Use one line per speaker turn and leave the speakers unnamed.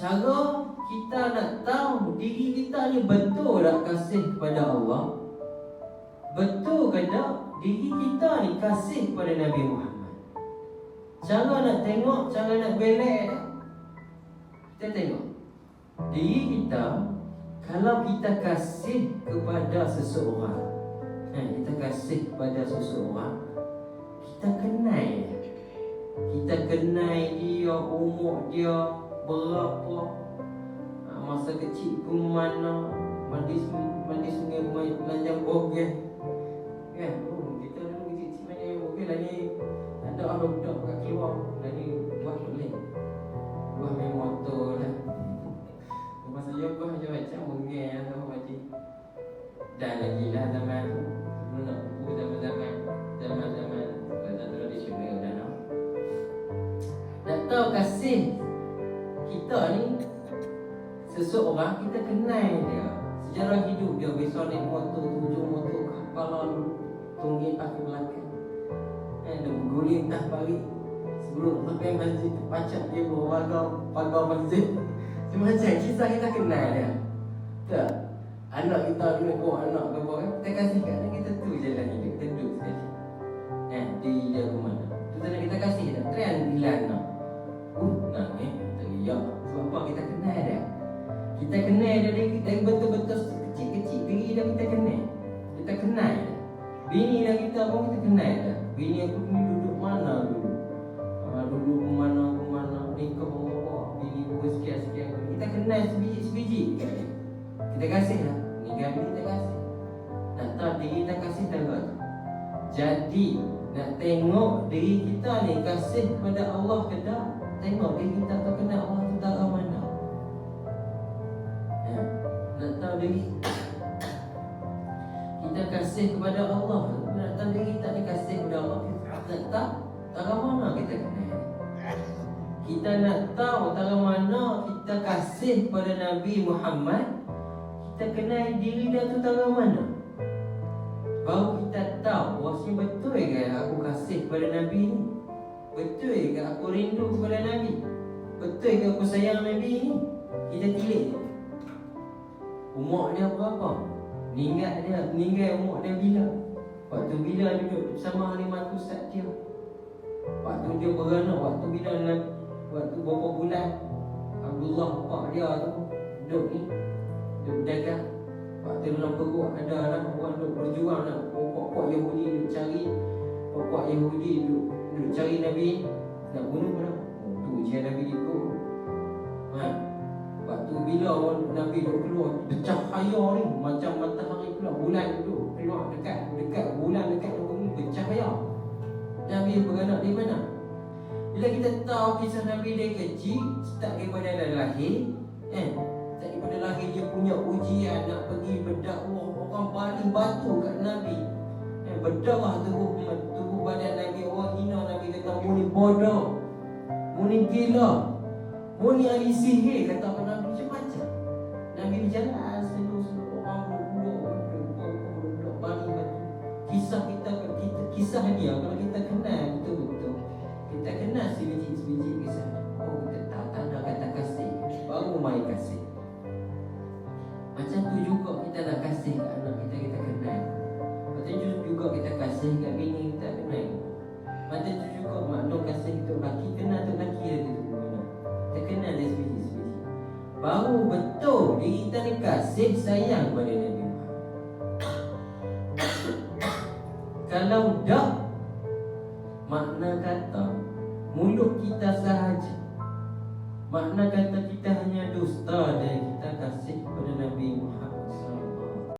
cara kita nak tahu diri kita ni betul tak kasih kepada Allah? Betul ke tak diri kita ni kasih kepada Nabi Muhammad? Cara nak tengok, cara nak belek tak? Kita tengok diri kita. Kalau kita kasih kepada seseorang, kita kasih kepada seseorang, kita kenal dia. Kita kenal dia, umur dia berapa, masa kecil ke mana, mandi sungai Lanjang Bogel. Kan? Kita dulu kecil-kecil Lanjang Bogel lah ni. Ada orang budak kat keluar. Lah ni buah boleh. Buah main motor lah. Masa dia buah macam-macam bengel atau macam. Dah lagi lah zaman tu. Sebelum nak buku zaman tradisional dah nak. Nak tahu kasih kita ni seseorang, kita kenal dia sejarah hidup dia. Besok naik motor, hujung motor kepala tunggik kaki belakang, dia berguling dah balik sebelum sampai masjid, terpacak dia pagar masjid. Macam kisah kita kenal dia. Tak? Anak kita dulu, anak ke apa kan, kita kasih kat dia, kita tu jalan hidup, kita duduk sekali. Diri dia ke mana, tu tak nak kita kasih tak? Trend dilan nak nak teriak. Sebab apa? Kita kenal dia. Kita kenal dia dari betul-betul kecil-kecil. Diri dia kita kenal. Kita kenal dia. Bini dia kita pun kita kenal dia. Bini aku ni duduk mana dulu, dulu ke mana, nikah apa, bini aku sekian-sekian. Kita kenal sebiji kat dia. Kita kasih lah. Ni kami kita kasih. Tak tahu diri kita kasih tak kot. Jadi nak tengok diri kita ni kasih kepada Allah ke tak? Tengok diri kita tak kenal Allah tu darah mana. Nak tahu diri kita kasih kepada Allah, nak tahu diri kita ni kasih kepada Allah, nak tahu darah mana kita kenal. Kita nak tahu darah mana kita kasih kepada Nabi Muhammad, kita kenal diri dia tu darah mana. Baru kita tahu bahawasanya betul ke aku kasih kepada Nabi ni? Betul ke aku rindu kepada Nabi? Betul ke aku sayang Nabi ni? Kita tilik. Umur dia berapa? Meninggal umur dia bila? Waktu bila duduk bersama Halimah Sa'diyah? Waktu dia beranak, waktu bila waktu berapa bulan Abdullah bapak dia tu duduk ni, duduk dagang. Waktu dalam perut ada lah orang duduk berjuang nak pokok Yahudi duduk cari, pokok Yahudi duduk cari Nabi nak bunuh pada. Tu je Nabi ikut. Waktu bila Nabi duduk keluar bercahaya ni macam matahari keluar, bulan duduk keluar dekat bulan, dekat bumi bercahaya. Nabi beranak di mana? Bila kita tahu kisah Nabi dari kecil, start daripada dia lahir, daripada lahir dia punya ujian nak pergi berdakwah, orang paling batu kat Nabi. Berdarah tubuh badan Nabi, orang hina Nabi, kata muni bodoh, muni gila, muni ahli sihir, kata Nabi macam-macam. Nabi berjalan seluruh orang budak paling batu. Kisah kisah dia kalau kita kenal betul-betul, kita kenal sebiji kisah. Kita tahu tanda kata kasih, baru main kasih. Macam tu juga kita nak kasih kat anak kita, kita kenal. Macam tu juga kita kasih kat bini kita, kenal. Macam tu juga makna kasih kita lelaki, kenal tu lelaki dia tu mana. Kita kenal dia sebiji. Baru betul diri kita ni kasih sayang pada Nabi Muhammad. Kalau tak, makna kata mulut kita sahaja, makna kata kita hanya dusta dan kita kasih kepada Nabi Muhammad SAW.